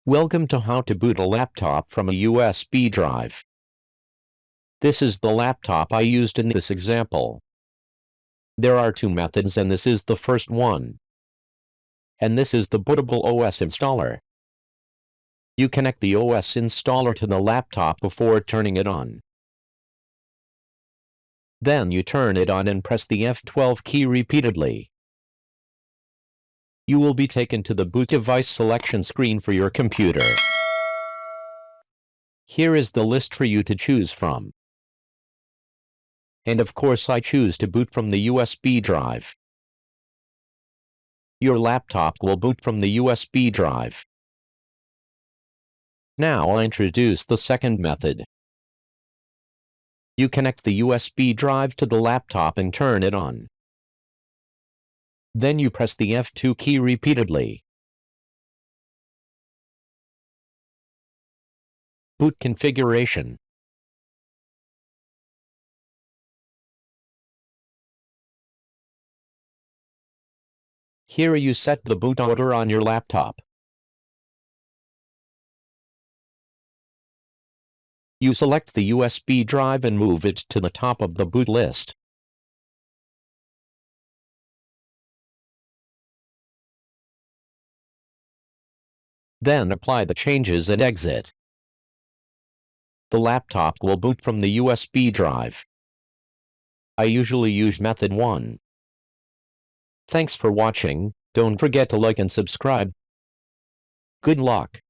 Welcome to how to boot a laptop from a USB drive. This is the laptop I used in this example. There are two methods and this is the first one. And this is the bootable OS installer. You connect the OS installer to the laptop before turning it on. Then you turn it on and press the F12 key repeatedly. You will be taken to the boot device selection screen for your computer. Here is the list for you to choose from. And of course I choose to boot from the USB drive. Your laptop will boot from the USB drive. Now I'll introduce the second method. You connect the USB drive to the laptop and turn it on. Then you press the F2 key repeatedly. Boot configuration. Here you set the boot order on your laptop. You select the USB drive and move it to the top of the boot list. Then apply the changes and exit. The laptop will boot from the USB drive. I usually use method 1. Thanks for watching. Don't forget to like and subscribe. Good luck.